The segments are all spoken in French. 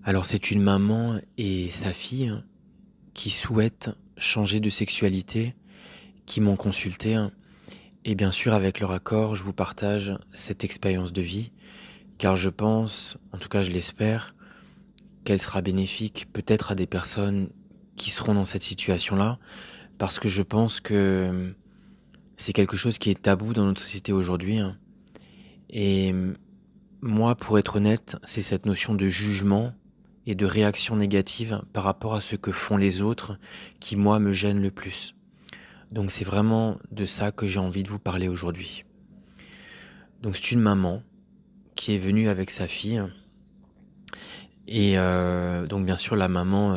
Alors c'est une maman et sa fille qui souhaitent changer de sexualité, qui m'ont consulté et bien sûr avec leur accord, je vous partage cette expérience de vie car je pense, en tout cas je l'espère, qu'elle sera bénéfique peut-être à des personnes qui seront dans cette situation-là parce que je pense que c'est quelque chose qui est tabou dans notre société aujourd'hui et moi, pour être honnête, c'est cette notion de jugement et de réaction négative par rapport à ce que font les autres qui, moi, me gêne le plus. Donc c'est vraiment de ça que j'ai envie de vous parler aujourd'hui. Donc c'est une maman qui est venue avec sa fille et donc bien sûr la maman,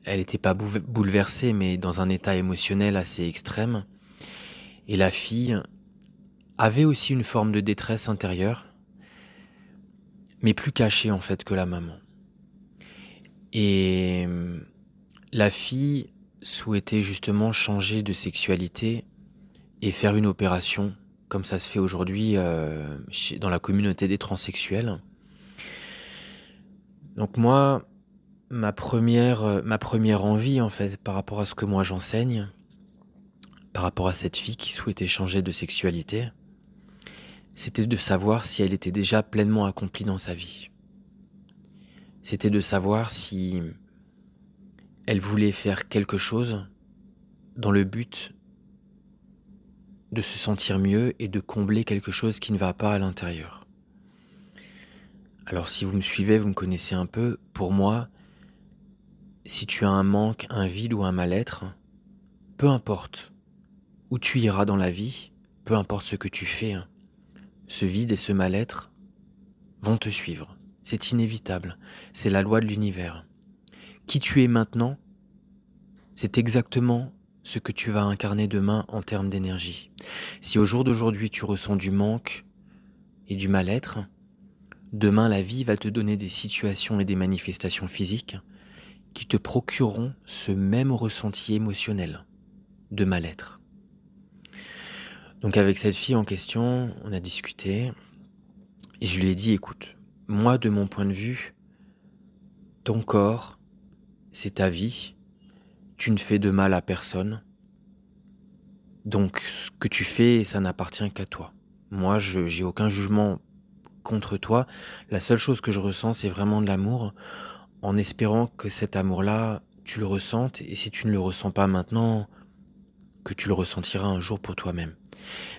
elle n'était pas bouleversée mais dans un état émotionnel assez extrême et la fille avait aussi une forme de détresse intérieure mais plus cachée en fait que la maman. Et la fille souhaitait justement changer de sexualité et faire une opération, comme ça se fait aujourd'hui dans la communauté des transsexuels. Donc moi, ma première envie en fait, par rapport à ce que moi j'enseigne, par rapport à cette fille qui souhaitait changer de sexualité, c'était de savoir si elle était déjà pleinement accomplie dans sa vie. C'était de savoir si elle voulait faire quelque chose dans le but de se sentir mieux et de combler quelque chose qui ne va pas à l'intérieur. Alors si vous me suivez, vous me connaissez un peu, pour moi, si tu as un manque, un vide ou un mal-être, peu importe où tu iras dans la vie, peu importe ce que tu fais, ce vide et ce mal-être vont te suivre. C'est inévitable, c'est la loi de l'univers. Qui tu es maintenant, c'est exactement ce que tu vas incarner demain en termes d'énergie. Si au jour d'aujourd'hui tu ressens du manque et du mal-être, demain la vie va te donner des situations et des manifestations physiques qui te procureront ce même ressenti émotionnel de mal-être. Donc avec cette fille en question, on a discuté et je lui ai dit, écoute, moi de mon point de vue, ton corps, c'est ta vie, tu ne fais de mal à personne, donc ce que tu fais, ça n'appartient qu'à toi. Moi, j'ai aucun jugement contre toi, la seule chose que je ressens, c'est vraiment de l'amour, en espérant que cet amour-là, tu le ressentes, et si tu ne le ressens pas maintenant, que tu le ressentiras un jour pour toi-même.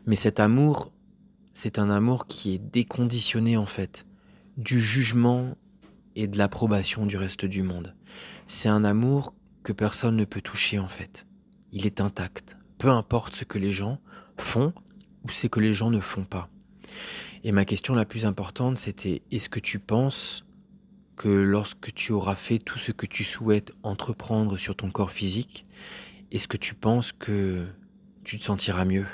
Mais cet amour, c'est un amour qui est déconditionné en fait, du jugement et de l'approbation du reste du monde. C'est un amour que personne ne peut toucher en fait. Il est intact, peu importe ce que les gens font ou ce que les gens ne font pas. Et ma question la plus importante, c'était, est-ce que tu penses que lorsque tu auras fait tout ce que tu souhaites entreprendre sur ton corps physique, est-ce que tu penses que tu te sentiras mieux?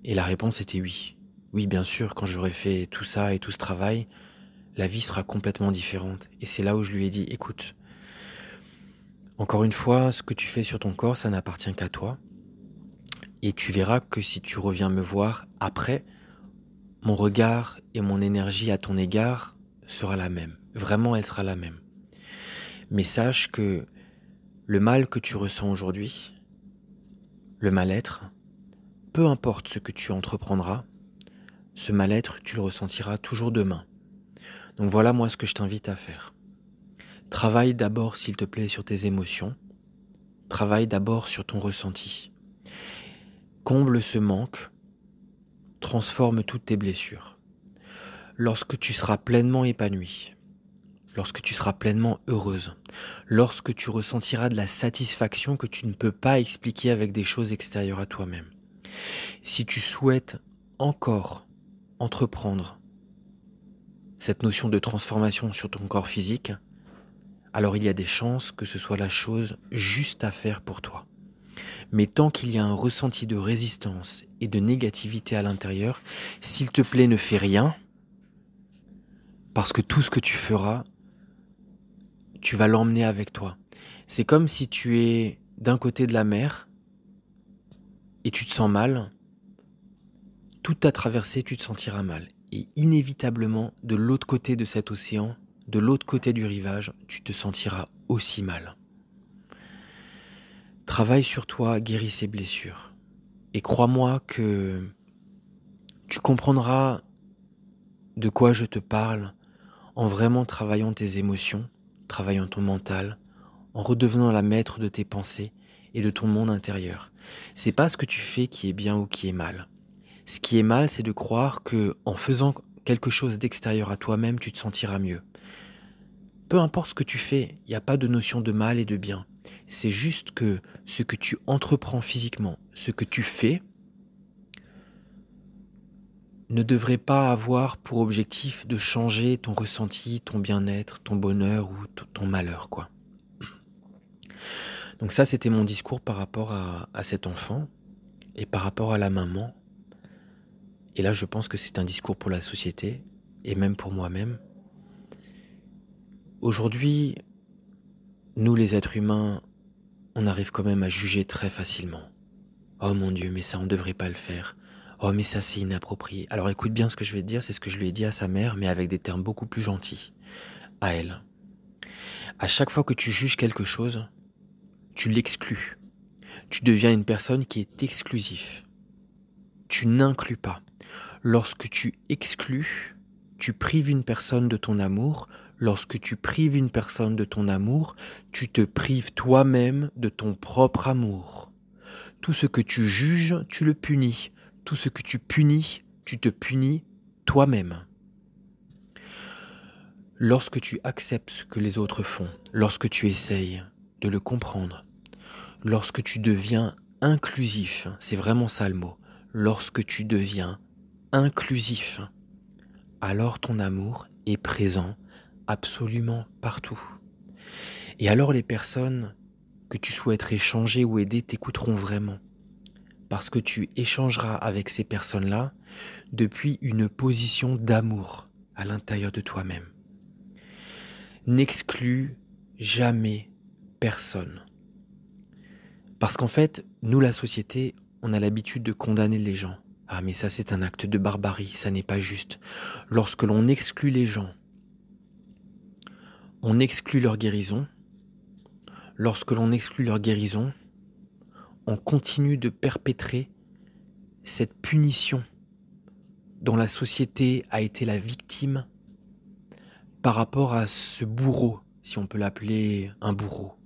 Et la réponse était oui. Oui, bien sûr, quand j'aurai fait tout ça et tout ce travail, la vie sera complètement différente. Et c'est là où je lui ai dit, écoute, encore une fois, ce que tu fais sur ton corps, ça n'appartient qu'à toi. Et tu verras que si tu reviens me voir après, mon regard et mon énergie à ton égard sera la même. Vraiment, elle sera la même. Mais sache que le mal que tu ressens aujourd'hui, le mal-être, peu importe ce que tu entreprendras, ce mal-être, tu le ressentiras toujours demain. Donc voilà moi ce que je t'invite à faire. Travaille d'abord, s'il te plaît, sur tes émotions. Travaille d'abord sur ton ressenti. Comble ce manque. Transforme toutes tes blessures. Lorsque tu seras pleinement épanoui, lorsque tu seras pleinement heureuse, lorsque tu ressentiras de la satisfaction que tu ne peux pas expliquer avec des choses extérieures à toi-même. Si tu souhaites encore entreprendre cette notion de transformation sur ton corps physique, alors il y a des chances que ce soit la chose juste à faire pour toi. Mais tant qu'il y a un ressenti de résistance et de négativité à l'intérieur, s'il te plaît, ne fais rien, parce que tout ce que tu feras, tu vas l'emmener avec toi. C'est comme si tu es d'un côté de la mer et tu te sens mal, toute ta traversée, tu te sentiras mal. Et inévitablement, de l'autre côté de cet océan, de l'autre côté du rivage, tu te sentiras aussi mal. Travaille sur toi, guéris ces blessures. Et crois-moi que tu comprendras de quoi je te parle en vraiment travaillant tes émotions, travaillant ton mental, en redevenant la maître de tes pensées et de ton monde intérieur. C'est pas ce que tu fais qui est bien ou qui est mal. Ce qui est mal, c'est de croire que en faisant quelque chose d'extérieur à toi-même, tu te sentiras mieux. Peu importe ce que tu fais, il n'y a pas de notion de mal et de bien. C'est juste que ce que tu entreprends physiquement, ce que tu fais, ne devrait pas avoir pour objectif de changer ton ressenti, ton bien-être, ton bonheur ou ton malheur, quoi. Donc ça, c'était mon discours par rapport à cet enfant et par rapport à la maman. Et là, je pense que c'est un discours pour la société et même pour moi-même. Aujourd'hui, nous les êtres humains, on arrive quand même à juger très facilement. Oh mon Dieu, mais ça on ne devrait pas le faire. Oh mais ça c'est inapproprié. Alors écoute bien ce que je vais te dire, c'est ce que je lui ai dit à sa mère, mais avec des termes beaucoup plus gentils. À elle. À chaque fois que tu juges quelque chose, tu l'exclus. Tu deviens une personne qui est exclusive. Tu n'inclus pas. Lorsque tu exclus, tu prives une personne de ton amour. Lorsque tu prives une personne de ton amour, tu te prives toi-même de ton propre amour. Tout ce que tu juges, tu le punis. Tout ce que tu punis, tu te punis toi-même. Lorsque tu acceptes ce que les autres font, lorsque tu essayes de le comprendre, lorsque tu deviens inclusif, c'est vraiment ça le mot, lorsque tu deviens inclusif, alors ton amour est présent absolument partout. Et alors les personnes que tu souhaiterais changer ou aider t'écouteront vraiment. Parce que tu échangeras avec ces personnes-là depuis une position d'amour à l'intérieur de toi-même. N'exclus jamais personne. Parce qu'en fait, nous, la société, on a l'habitude de condamner les gens. Ah, mais ça, c'est un acte de barbarie, ça n'est pas juste. Lorsque l'on exclut les gens, on exclut leur guérison. Lorsque l'on exclut leur guérison, on continue de perpétrer cette punition dont la société a été la victime par rapport à ce bourreau, si on peut l'appeler un bourreau.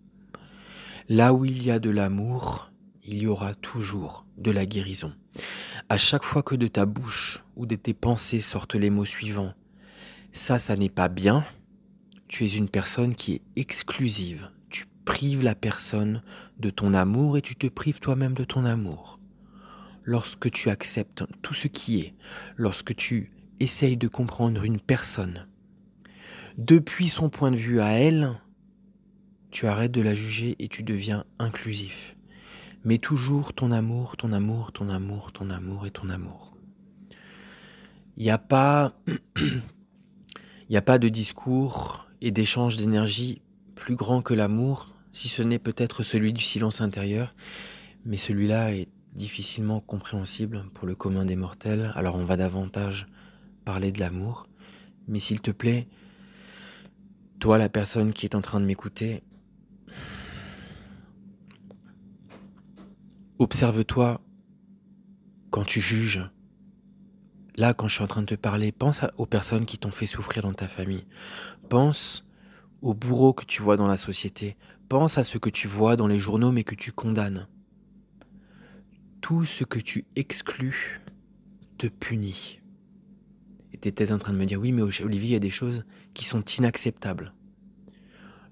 Là où il y a de l'amour, il y aura toujours de la guérison. À chaque fois que de ta bouche ou de tes pensées sortent les mots suivants, ça n'est pas bien, tu es une personne qui est exclusive. Tu prives la personne de ton amour et tu te prives toi-même de ton amour. Lorsque tu acceptes tout ce qui est, lorsque tu essayes de comprendre une personne, depuis son point de vue à elle, tu arrêtes de la juger et tu deviens inclusif. Mais toujours ton amour, ton amour, ton amour, ton amour et ton amour. Il n'y a pas, il a pas de discours et d'échange d'énergie plus grand que l'amour, si ce n'est peut-être celui du silence intérieur, mais celui-là est difficilement compréhensible pour le commun des mortels, alors on va davantage parler de l'amour. Mais s'il te plaît, toi la personne qui est en train de m'écouter, observe-toi quand tu juges. Là, quand je suis en train de te parler, pense aux personnes qui t'ont fait souffrir dans ta famille. Pense aux bourreaux que tu vois dans la société. Pense à ce que tu vois dans les journaux mais que tu condamnes. Tout ce que tu exclus te punit. Et tu es peut-être en train de me dire, oui mais Olivier, il y a des choses qui sont inacceptables.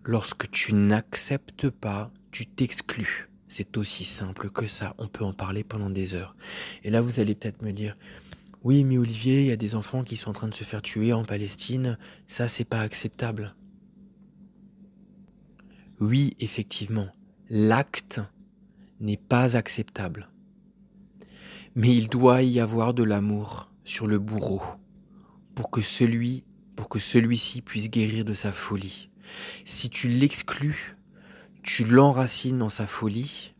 Lorsque tu n'acceptes pas, tu t'exclus. C'est aussi simple que ça, on peut en parler pendant des heures. Et là, vous allez peut-être me dire, oui, mais Olivier, il y a des enfants qui sont en train de se faire tuer en Palestine, ça, c'est pas acceptable. Oui, effectivement, l'acte n'est pas acceptable. Mais il doit y avoir de l'amour sur le bourreau pour que celui-ci puisse guérir de sa folie. Si tu l'exclus, tu l'enracines dans sa folie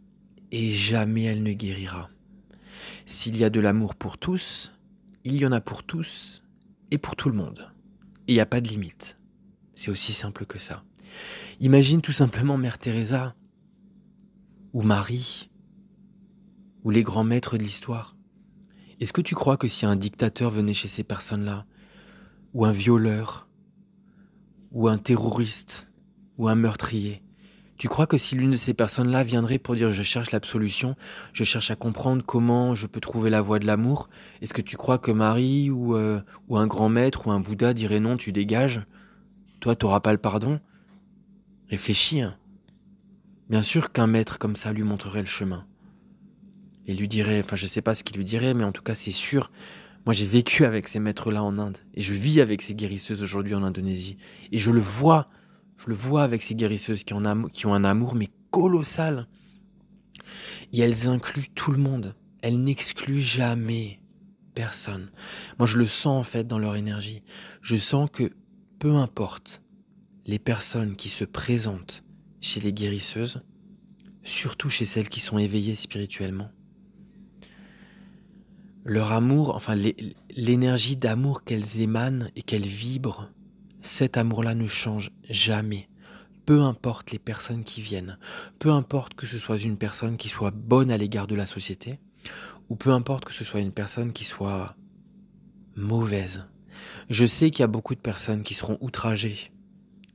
et jamais elle ne guérira. S'il y a de l'amour pour tous, il y en a pour tous et pour tout le monde. Et il n'y a pas de limite. C'est aussi simple que ça. Imagine tout simplement Mère Teresa, ou Marie, ou les grands maîtres de l'histoire. Est-ce que tu crois que si un dictateur venait chez ces personnes-là, ou un violeur, ou un terroriste, ou un meurtrier, tu crois que si l'une de ces personnes-là viendrait pour dire je cherche l'absolution, je cherche à comprendre comment je peux trouver la voie de l'amour, est-ce que tu crois que Marie ou un grand maître ou un Bouddha dirait non, tu dégages, toi t'auras pas le pardon? Réfléchis, hein. Bien sûr qu'un maître comme ça lui montrerait le chemin. Et lui dirait, enfin je sais pas ce qu'il lui dirait, mais en tout cas c'est sûr. Moi j'ai vécu avec ces maîtres-là en Inde, et je vis avec ces guérisseuses aujourd'hui en Indonésie. Et je le vois avec ces guérisseuses qui ont un amour mais colossal. Et elles incluent tout le monde. Elles n'excluent jamais personne. Moi je le sens en fait dans leur énergie. Je sens que peu importe les personnes qui se présentent chez les guérisseuses, surtout chez celles qui sont éveillées spirituellement, leur amour, enfin l'énergie d'amour qu'elles émanent et qu'elles vibrent, cet amour-là ne change jamais. Peu importe les personnes qui viennent, peu importe que ce soit une personne qui soit bonne à l'égard de la société, ou peu importe que ce soit une personne qui soit mauvaise. Je sais qu'il y a beaucoup de personnes qui seront outragées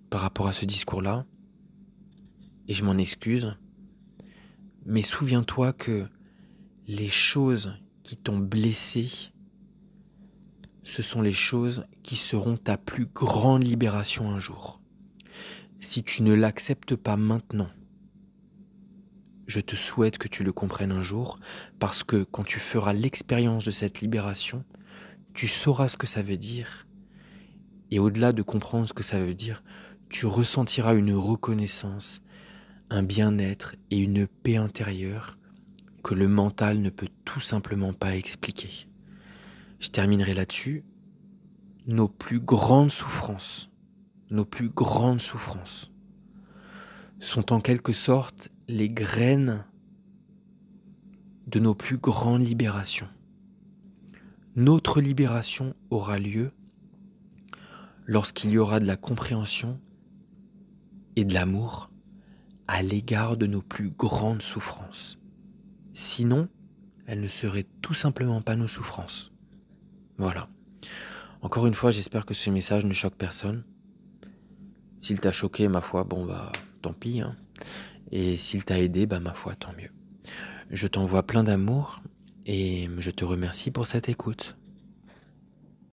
par rapport à ce discours-là, et je m'en excuse, mais souviens-toi que les choses qui t'ont blessé, ce sont les choses qui seront ta plus grande libération un jour. Si tu ne l'acceptes pas maintenant, je te souhaite que tu le comprennes un jour, parce que quand tu feras l'expérience de cette libération, tu sauras ce que ça veut dire, et au-delà de comprendre ce que ça veut dire, tu ressentiras une reconnaissance, un bien-être et une paix intérieure que le mental ne peut tout simplement pas expliquer. Je terminerai là-dessus. Nos plus grandes souffrances sont en quelque sorte les graines de nos plus grandes libérations. Notre libération aura lieu lorsqu'il y aura de la compréhension et de l'amour à l'égard de nos plus grandes souffrances. Sinon, elles ne seraient tout simplement pas nos souffrances. Voilà. Encore une fois, j'espère que ce message ne choque personne. S'il t'a choqué, ma foi, bon bah, tant pis, hein. Et s'il t'a aidé, bah ma foi, tant mieux. Je t'envoie plein d'amour et je te remercie pour cette écoute.